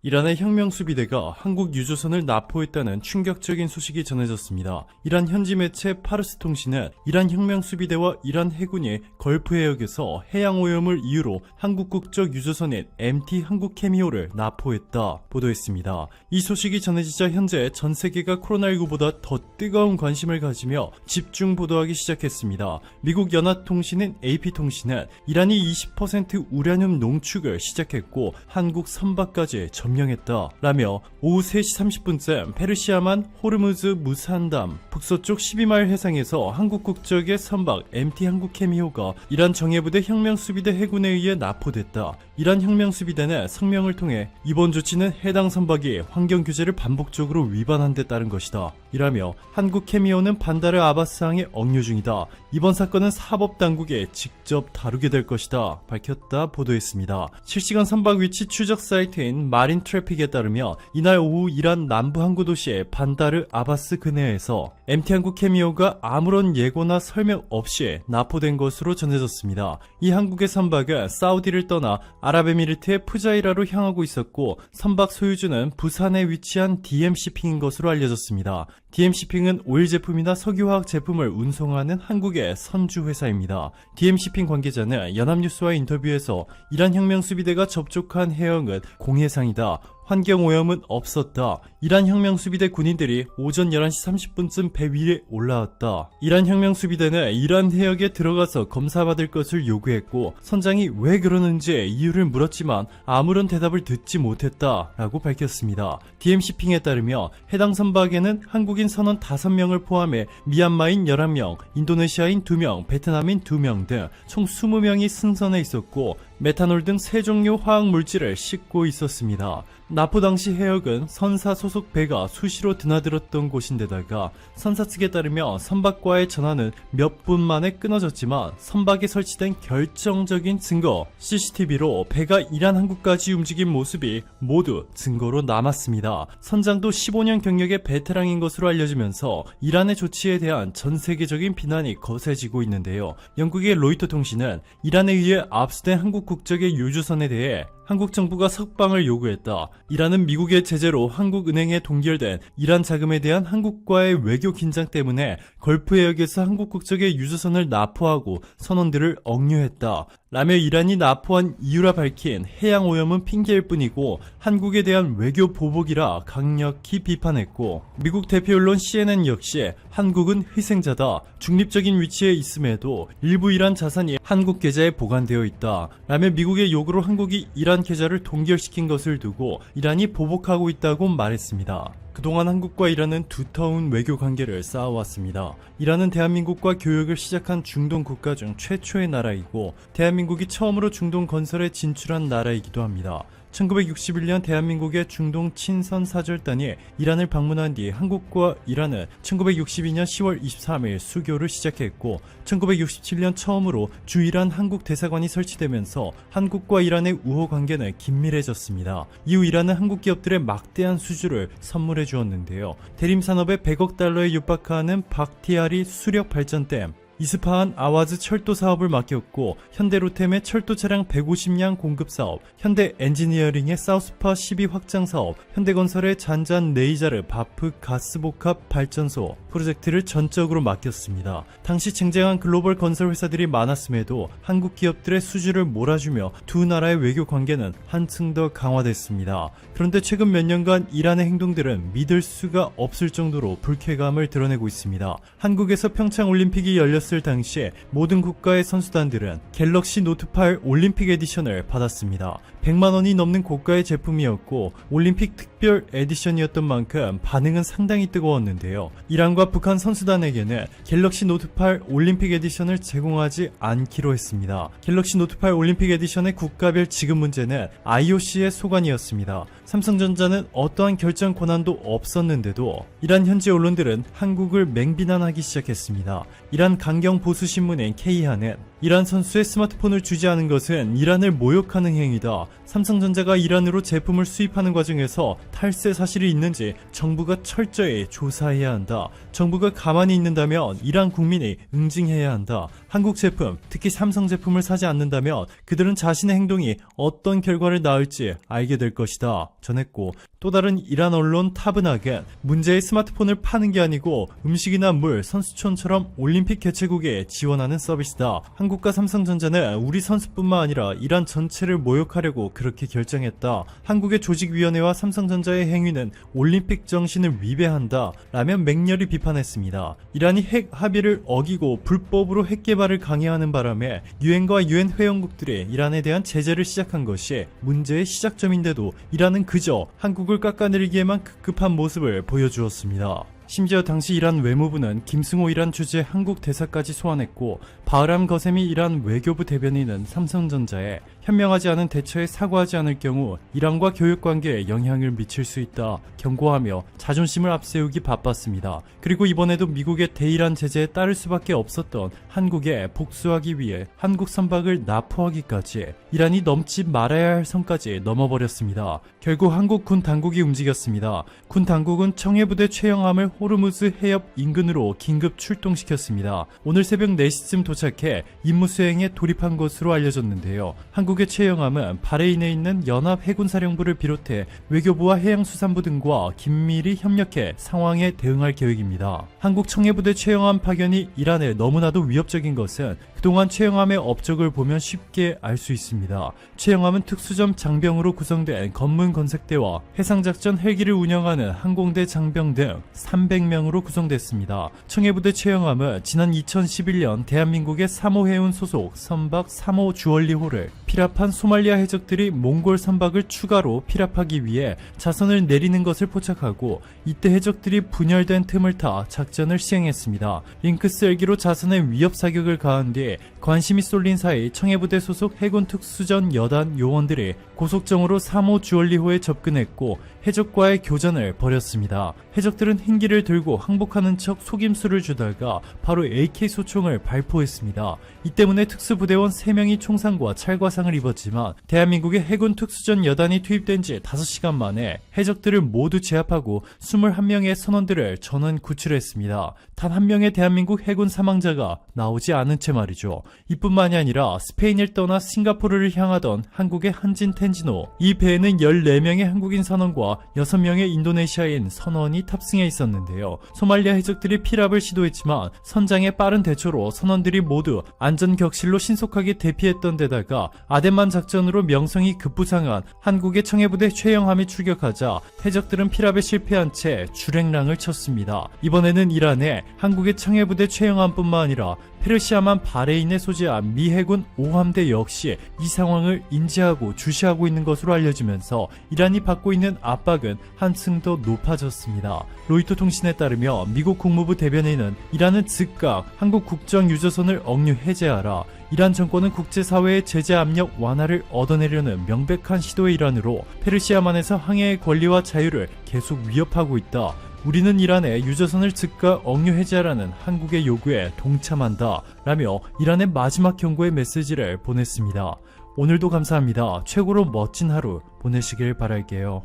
이란의 혁명수비대가 한국 유조선을 납포했다는 충격적인 소식이 전해졌습니다. 이란 현지 매체 파르스 통신은 이란 혁명수비대와 이란 해군이 걸프 해역에서 해양오염을 이유로 한국 국적 유조선인 MT 한국케미오를 납포했다 보도했습니다. 이 소식이 전해지자 현재 전 세계가 코로나19보다 더 뜨거운 관심을 가지며 집중 보도하기 시작했습니다. 미국 연합통신인 AP통신은 이란이 20% 우라늄 농축을 시작했고 한국 선박까지 점령했다 라며 오후 3시 30분쯤 페르시아만 호르무즈 무산담 북서쪽 12마일 해상에서 한국 국적의 선박 MT 한국케미호가 이란 정예부대 혁명수비대 해군에 의해 납포됐다. 이란 혁명수비대는 성명을 통해 이번 조치는 해당 선박이 환경규제를 반복적으로 위반한 데 따른 것이다 이라며 한국 케미오는 반다르 아바스항에 억류 중이다. 이번 사건은 사법당국에 직접 다루게 될 것이다 밝혔다 보도했습니다. 실시간 선박 위치 추적 사이트인 마린 트래픽에 따르면 이날 오후 이란 남부 항구 도시의 반다르 아바스 근해에서 MT 한국 케미오가 아무런 예고나 설명 없이 납포된 것으로 전해졌습니다. 이 한국의 선박은 사우디를 떠나 아랍에미리트의 푸자이라로 향하고 있었고 선박 소유주는 부산에 위치한 DM시핑인 것으로 알려졌습니다. DM시핑은 오일 제품이나 석유화학 제품을 운송하는 한국의 선주 회사입니다. DM시핑 관계자는 연합뉴스와 인터뷰에서 이란 혁명수비대가 접촉한 해역은 공해상이다. 환경오염은 없었다. 이란 혁명수비대 군인들이 오전 11시 30분쯤 배 위에 올라왔다. 이란 혁명수비대는 이란 해역에 들어가서 검사받을 것을 요구했고 선장이 왜 그러는지 이유를 물었지만 아무런 대답을 듣지 못했다 라고 밝혔습니다. DM시핑에 따르면 해당 선박에는 한국인 선원 5명을 포함해 미얀마인 11명, 인도네시아인 2명, 베트남인 2명 등 총 20명이 승선해 있었고 메탄올 등 3종류 화학물질을 싣고 있었습니다. 납포 당시 해역은 선사 소속 배가 수시로 드나들었던 곳인데다가 선사 측에 따르면 선박과의 전화는 몇 분 만에 끊어졌지만 선박에 설치된 결정적인 증거 CCTV로 배가 이란 항구까지 움직인 모습이 모두 증거로 남았습니다. 선장도 15년 경력의 베테랑인 것으로 알려지면서 이란의 조치에 대한 전 세계적인 비난이 거세지고 있는데요. 영국의 로이터 통신은 이란에 의해 압수된 한국 국적의 유조선에 대해 한국 정부가 석방을 요구했다. 이란은 미국의 제재로 한국은행에 동결된 이란 자금에 대한 한국과의 외교 긴장 때문에 걸프 해역에서 한국 국적의 유조선을 납포하고 선원들을 억류했다 라며 이란이 납포한 이유라 밝힌 해양오염은 핑계일 뿐이고 한국에 대한 외교 보복이라 강력히 비판했고 미국 대표 언론 CNN 역시 한국은 희생자다. 중립적인 위치에 있음에도 일부 이란 자산이 한국 계좌에 보관되어 있다 라며 미국의 요구로 한국이 이란 계좌를 동결시킨 것을 두고 이란이 보복하고 있다고 말했습니다. 그동안 한국과 이란은 두터운 외교 관계를 쌓아왔습니다. 이란은 대한민국과 교역을 시작한 중동 국가 중 최초의 나라이고 대한민국이 처음으로 중동 건설에 진출한 나라이기도 합니다. 1961년 대한민국의 중동 친선 사절단이 이란을 방문한 뒤 한국과 이란은 1962년 10월 23일 수교를 시작했고 1967년 처음으로 주이란 한국 대사관이 설치되면서 한국과 이란의 우호 관계는 긴밀해졌습니다. 이후 이란은 한국 기업들의 막대한 수주를 선물해 주었는데요. 대림산업에 100억 달러에 육박하는 박티아리 수력 발전댐, 이스파한 아와즈 철도 사업을 맡겼고 현대로템의 철도 차량 150량 공급 사업, 현대 엔지니어링의 사우스파 12 확장 사업, 현대건설의 잔잔 네이자르 바프 가스복합 발전소 프로젝트를 전적으로 맡겼습니다. 당시 쟁쟁한 글로벌 건설 회사들이 많았음에도 한국 기업들의 수주를 몰아주며 두 나라의 외교 관계는 한층 더 강화됐습니다. 그런데 최근 몇 년간 이란의 행동들은 믿을 수가 없을 정도로 불쾌감을 드러내고 있습니다. 한국에서 평창 올림픽이 열렸을 당시에 모든 국가의 선수단들은 갤럭시 노트 8 올림픽 에디션을 받았습니다. 100만 원이 넘는 고가의 제품이었고 올림픽 특별 에디션이었던 만큼 반응은 상당히 뜨거웠는데요. 이란과 북한 선수단에게는 갤럭시 노트 8 올림픽 에디션을 제공하지 않기로 했습니다. 갤럭시 노트 8 올림픽 에디션의 국가별 지급 문제는 IOC의 소관이었습니다. 삼성전자는 어떠한 결정 권한도 없었는데도 이란 현지 언론들은 한국을 맹비난하기 시작했습니다. 이란 강경 보수신문인 K하는 이란 선수의 스마트폰을 주지 않은 것은 이란을 모욕하는 행위다. 삼성전자가 이란으로 제품을 수입하는 과정에서 탈세 사실이 있는지 정부가 철저히 조사해야 한다. 정부가 가만히 있는다면 이란 국민이 응징해야 한다. 한국 제품, 특히 삼성 제품을 사지 않는다면 그들은 자신의 행동이 어떤 결과를 낳을지 알게 될 것이다. 전했고, 또 다른 이란 언론 타브낙은 문제의 스마트폰을 파는 게 아니고 음식이나 물, 선수촌처럼 올림픽 개최국에 지원하는 서비스다. 한국과 삼성전자는 우리 선수뿐만 아니라 이란 전체를 모욕하려고 그렇게 결정했다. 한국의 조직위원회와 삼성전자의 행위는 올림픽 정신을 위배한다. 라며 맹렬히 비판했습니다. 이란이 핵 합의를 어기고 불법으로 핵 개발을 강행하는 바람에 유엔과 유엔 회원국들이 이란에 대한 제재를 시작한 것이 문제의 시작점인데도 이란은 그저 한국을 깎아내리기에만 급급한 모습을 보여주었습니다. 심지어 당시 이란 외무부는 김승호 이란 주재 한국 대사까지 소환했고, 바흐람 거세미 이란 외교부 대변인은 삼성전자에 현명하지 않은 대처에 사과하지 않을 경우 이란과 교육관계에 영향을 미칠 수 있다 경고하며 자존심을 앞세우기 바빴습니다. 그리고 이번에도 미국의 대이란 제재에 따를 수밖에 없었던 한국에 복수하기 위해 한국 선박을 납포하기까지 이란이 넘지 말아야 할 선까지 넘어버렸습니다. 결국 한국 군 당국이 움직였습니다. 군 당국은 청해부대 최영함을 호르무즈 해협 인근으로 긴급 출동시켰습니다. 오늘 새벽 4시쯤 도착해 임무 수행에 돌입한 것으로 알려졌는데요. 한국의 최영함은 바레인에 있는 연합해군사령부를 비롯해 외교부와 해양수산부 등과 긴밀히 협력해 상황에 대응할 계획입니다. 한국 청해부대 최영함 파견이 이란에 너무나도 위협적인 것은 그동안 최영함의 업적을 보면 쉽게 알 수 있습니다. 최영함은 특수점 장병으로 구성된 검문 건색대와 해상작전 헬기를 운영하는 항공대 장병 등 300명으로 구성됐습니다. 청해부대 최영함은 지난 2011년 대한민국의 3호 해운 소속 선박 3호 주얼리호를 피랍한 소말리아 해적들이 몽골 선박을 추가로 피랍하기 위해 자선을 내리는 것을 포착하고, 이때 해적들이 분열된 틈을 타 작전을 시행했습니다. 링크스 헬기로 자선의 위협 사격을 가한 뒤 관심이 쏠린 사이 청해부대 소속 해군 특수전 여단 요원들이 고속정으로 3호 주얼리호에 접근했고 해적과의 교전을 벌였습니다. 해적들은 흰기를 들고 항복하는 척 속임수를 주다가 바로 AK 소총을 발포했습니다. 이 때문에 특수부대원 3명이 총상과 찰과상을 입었지만 대한민국의 해군 특수전 여단이 투입된 지 5시간 만에 해적들을 모두 제압하고 21명의 선원들을 전원 구출했습니다. 단 한 명의 대한민국 해군 사망자가 나오지 않은 채 말이죠. 이뿐만이 아니라 스페인을 떠나 싱가포르를 향하던 한국의 한진 텐지노, 이 배에는 14명의 한국인 선원과 6명의 인도네시아인 선원이 탑승해 있었는데요. 소말리아 해적들이 피랍을 시도했지만 선장의 빠른 대처로 선원들이 모두 안전격실로 신속하게 대피했던 데다가 아덴만 작전으로 명성이 급부상한 한국의 청해부대 최영함이 출격하자 해적들은 피랍에 실패한 채 주랭랑을 쳤습니다. 이번에는 이란에 한국의 청해부대 최영함뿐만 아니라 페르시아만 바레인에 소재한 미 해군 5함대 역시 이 상황을 인지하고 주시하고 있는 것으로 알려지면서 이란이 받고 있는 압박은 한층 더 높아졌습니다. 로이터 통신에 따르면 미국 국무부 대변인은 이란은 즉각 한국 국정 유조선을 억류 해제하라, 이란 정권은 국제사회의 제재 압력 완화를 얻어내려는 명백한 시도의 일환으로 페르시아만에서 항해의 권리와 자유를 계속 위협하고 있다, 우리는 이란의 유조선을 즉각 억류 해제하라는 한국의 요구에 동참한다 라며 이란의 마지막 경고의 메시지를 보냈습니다. 오늘도 감사합니다. 최고로 멋진 하루 보내시길 바랄게요.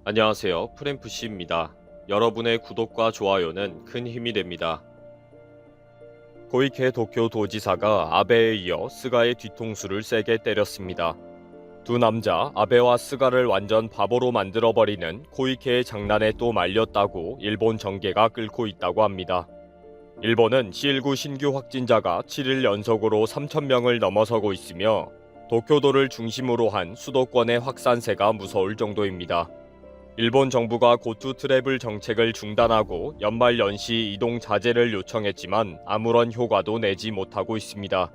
안녕하세요. 프램프씨입니다. 여러분의 구독과 좋아요는 큰 힘이 됩니다. 고이케 도쿄 도지사가 아베에 이어 스가의 뒤통수를 세게 때렸습니다. 두 남자 아베와 스가를 완전 바보로 만들어버리는 고이케의 장난에 또 말렸다고 일본 정계가 끓고 있다고 합니다. 일본은 C19 신규 확진자가 7일 연속으로 3,000명을 넘어서고 있으며 도쿄도를 중심으로 한 수도권의 확산세가 무서울 정도입니다. 일본 정부가 고투 트래블 정책을 중단하고 연말 연시 이동 자제를 요청했지만 아무런 효과도 내지 못하고 있습니다.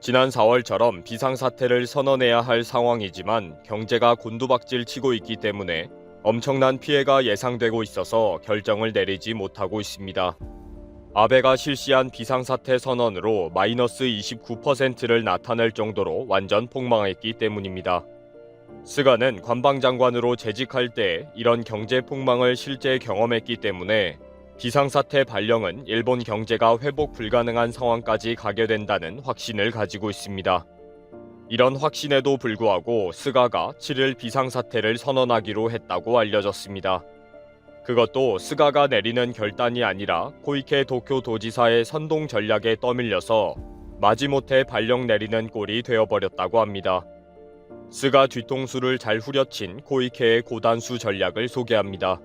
지난 4월처럼 비상사태를 선언해야 할 상황이지만 경제가 곤두박질 치고 있기 때문에 엄청난 피해가 예상되고 있어서 결정을 내리지 못하고 있습니다. 아베가 실시한 비상사태 선언으로 마이너스 29%를 나타낼 정도로 완전 폭망했기 때문입니다. 스가는 관방장관으로 재직할 때 이런 경제 폭망을 실제 경험했기 때문에 비상사태 발령은 일본 경제가 회복 불가능한 상황까지 가게 된다는 확신을 가지고 있습니다. 이런 확신에도 불구하고 스가가 7일 비상사태를 선언하기로 했다고 알려졌습니다. 그것도 스가가 내리는 결단이 아니라 코이케 도쿄도지사의 선동 전략에 떠밀려서 마지못해 발령 내리는 꼴이 되어버렸다고 합니다. 스가 뒤통수를 잘 후려친 코이케의 고단수 전략을 소개합니다.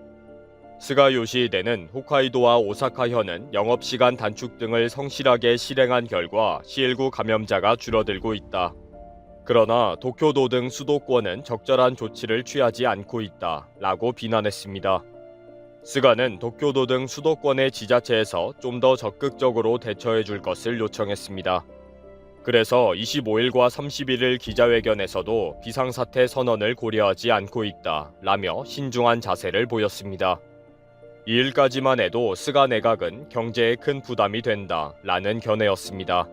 스가 요시히데는 홋카이도와 오사카현은 영업시간 단축 등을 성실하게 실행한 결과 C19 감염자가 줄어들고 있다. 그러나 도쿄도 등 수도권은 적절한 조치를 취하지 않고 있다 라고 비난했습니다. 스가는 도쿄도 등 수도권의 지자체에서 좀 더 적극적으로 대처해 줄 것을 요청했습니다. 그래서 25일과 31일 기자회견에서도 비상사태 선언을 고려하지 않고 있다 라며 신중한 자세를 보였습니다. 2일까지만 해도 스가 내각은 경제에 큰 부담이 된다 라는 견해였습니다.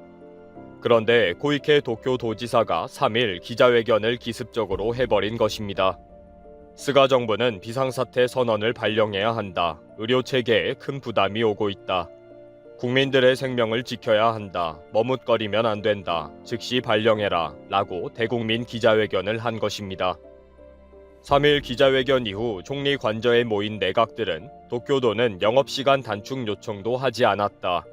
그런데 코이케 도쿄도지사가 3일 기자회견을 기습적으로 해버린 것입니다. 스가 정부는 비상사태 선언을 발령해야 한다. 의료체계에 큰 부담이 오고 있다. 국민들의 생명을 지켜야 한다. 머뭇거리면 안 된다. 즉시 발령해라. 라고 대국민 기자회견을 한 것입니다. 3일 기자회견 이후 총리 관저에 모인 내각들은 도쿄도는 영업시간 단축 요청도 하지 않았다.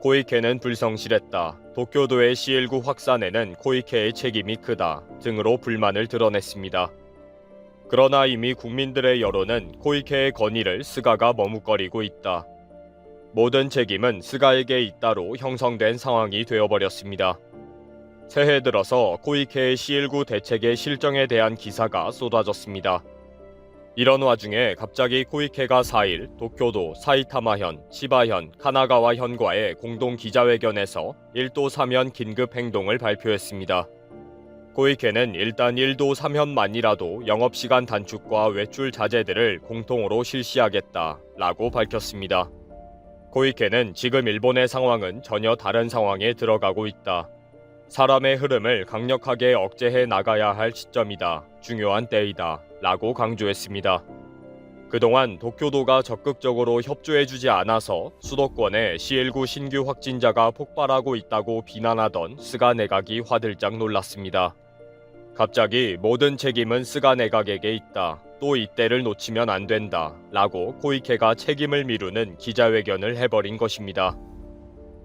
코이케는 불성실했다. 도쿄도의 C19 확산에는 코이케의 책임이 크다. 등으로 불만을 드러냈습니다. 그러나 이미 국민들의 여론은 코이케의 건의를 스가가 머뭇거리고 있다. 모든 책임은 스가에게 있다로 형성된 상황이 되어버렸습니다. 새해 들어서 코이케의 C19 대책의 실정에 대한 기사가 쏟아졌습니다. 이런 와중에 갑자기 코이케가 4일 도쿄도, 사이타마현, 치바현, 카나가와현과의 공동 기자회견에서 1도 3현 긴급 행동을 발표했습니다. 코이케는 일단 1도 3현만이라도 영업시간 단축과 외출 자제들을 공통으로 실시하겠다 라고 밝혔습니다. 코이케는 지금 일본의 상황은 전혀 다른 상황에 들어가고 있다. 사람의 흐름을 강력하게 억제해 나가야 할 시점이다. 중요한 때이다. 라고 강조했습니다. 그동안 도쿄도가 적극적으로 협조해주지 않아서 수도권에 C19 신규 확진자가 폭발하고 있다고 비난하던 스가 내각이 화들짝 놀랐습니다. 갑자기 모든 책임은 스가 내각에게 있다. 또 이때를 놓치면 안 된다. 라고 코이케가 책임을 미루는 기자회견을 해버린 것입니다.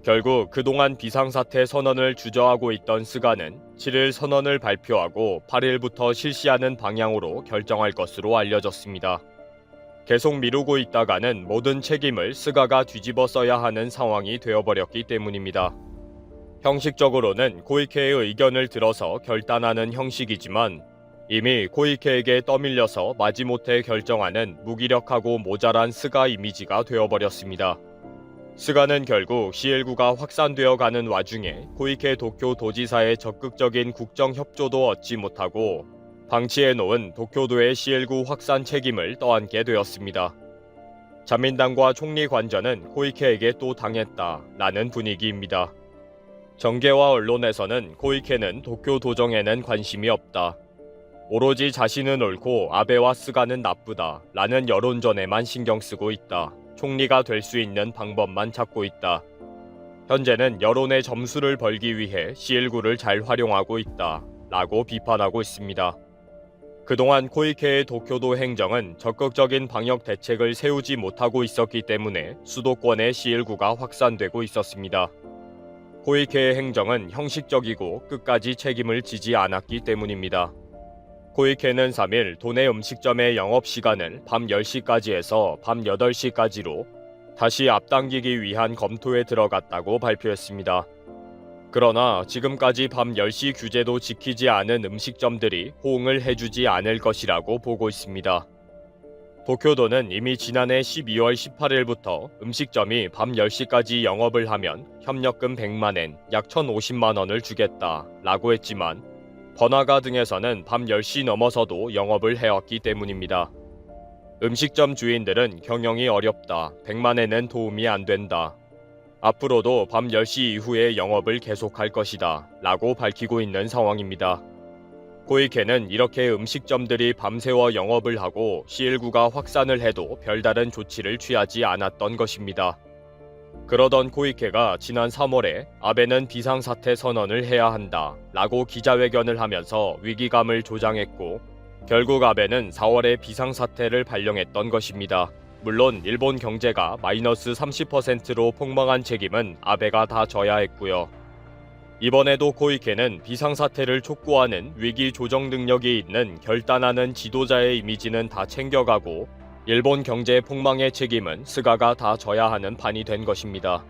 결국 그동안 비상사태 선언을 주저하고 있던 스가는 7일 선언을 발표하고 8일부터 실시하는 방향으로 결정할 것으로 알려졌습니다. 계속 미루고 있다가는 모든 책임을 스가가 뒤집어 써야 하는 상황이 되어버렸기 때문입니다. 형식적으로는 코이케의 의견을 들어서 결단하는 형식이지만 이미 코이케에게 떠밀려서 마지못해 결정하는 무기력하고 모자란 스가 이미지가 되어버렸습니다. 스가는 결국 C19가 확산되어 가는 와중에 코이케 도쿄도지사의 적극적인 국정협조도 얻지 못하고 방치해놓은 도쿄도의 C19 확산 책임을 떠안게 되었습니다. 자민당과 총리 관저는 코이케에게 또 당했다라는 분위기입니다. 정계와 언론에서는 코이케는 도쿄도정에는 관심이 없다. 오로지 자신은 옳고 아베와 스가는 나쁘다라는 여론전에만 신경 쓰고 있다. 총리가 될 수 있는 방법만 찾고 있다. 현재는 여론의 점수를 벌기 위해 C19를 잘 활용하고 있다. 라고 비판하고 있습니다. 그동안 코이케의 도쿄도 행정은 적극적인 방역 대책을 세우지 못하고 있었기 때문에 수도권의 C19가 확산되고 있었습니다. 코이케의 행정은 형식적이고 끝까지 책임을 지지 않았기 때문입니다. 코이케는 3일 도내 음식점의 영업시간을 밤 10시까지 해서 밤 8시까지로 다시 앞당기기 위한 검토에 들어갔다고 발표했습니다. 그러나 지금까지 밤 10시 규제도 지키지 않은 음식점들이 호응을 해주지 않을 것이라고 보고 있습니다. 도쿄도는 이미 지난해 12월 18일부터 음식점이 밤 10시까지 영업을 하면 협력금 100만엔, 약 1,050만 원을 주겠다라고 했지만 번화가 등에서는 밤 10시 넘어서도 영업을 해왔기 때문입니다. 음식점 주인들은 경영이 어렵다. 100만엔은 도움이 안 된다. 앞으로도 밤 10시 이후에 영업을 계속할 것이다. 라고 밝히고 있는 상황입니다. 코이케는 이렇게 음식점들이 밤새워 영업을 하고 C19가 확산을 해도 별다른 조치를 취하지 않았던 것입니다. 그러던 코이케가 지난 3월에 아베는 비상사태 선언을 해야 한다 라고 기자회견을 하면서 위기감을 조장했고, 결국 아베는 4월에 비상사태를 발령했던 것입니다. 물론 일본 경제가 마이너스 30%로 폭망한 책임은 아베가 다 져야 했고요. 이번에도 코이케는 비상사태를 촉구하는 위기 조정 능력이 있는 결단하는 지도자의 이미지는 다 챙겨가고, 일본 경제 폭망의 책임은 스가가 다 져야 하는 판이 된 것입니다.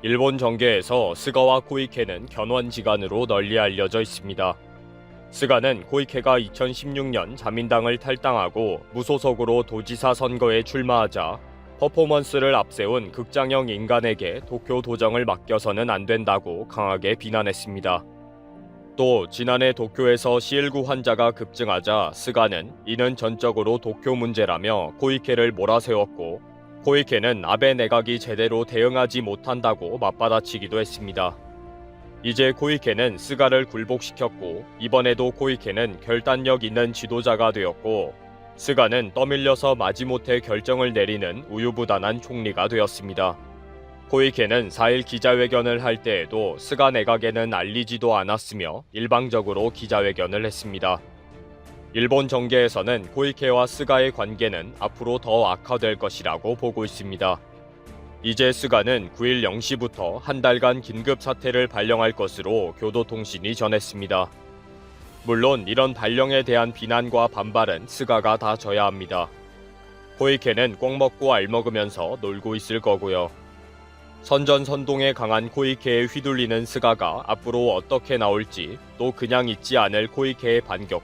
일본 정계에서 스가와 코이케는 견원지간으로 널리 알려져 있습니다. 스가는 코이케가 2016년 자민당을 탈당하고 무소속으로 도지사 선거에 출마하자 퍼포먼스를 앞세운 극장형 인간에게 도쿄 도정을 맡겨서는 안 된다고 강하게 비난했습니다. 또 지난해 도쿄에서 C19 환자가 급증하자 스가는 이는 전적으로 도쿄 문제라며 코이케를 몰아세웠고, 코이케는 아베 내각이 제대로 대응하지 못한다고 맞받아치기도 했습니다. 이제 코이케는 스가를 굴복시켰고, 이번에도 코이케는 결단력 있는 지도자가 되었고, 스가는 떠밀려서 마지못해 결정을 내리는 우유부단한 총리가 되었습니다. 코이케는 4일 기자회견을 할 때에도 스가 내각에는 알리지도 않았으며 일방적으로 기자회견을 했습니다. 일본 정계에서는 코이케와 스가의 관계는 앞으로 더 악화될 것이라고 보고 있습니다. 이제 스가는 9일 0시부터 한 달간 긴급 사태를 발령할 것으로 교도통신이 전했습니다. 물론 이런 발령에 대한 비난과 반발은 스가가 다 져야 합니다. 코이케는 꼭 먹고 알 먹으면서 놀고 있을 거고요. 선전선동에 강한 코이케에 휘둘리는 스가가 앞으로 어떻게 나올지, 또 그냥 있지 않을 코이케의 반격도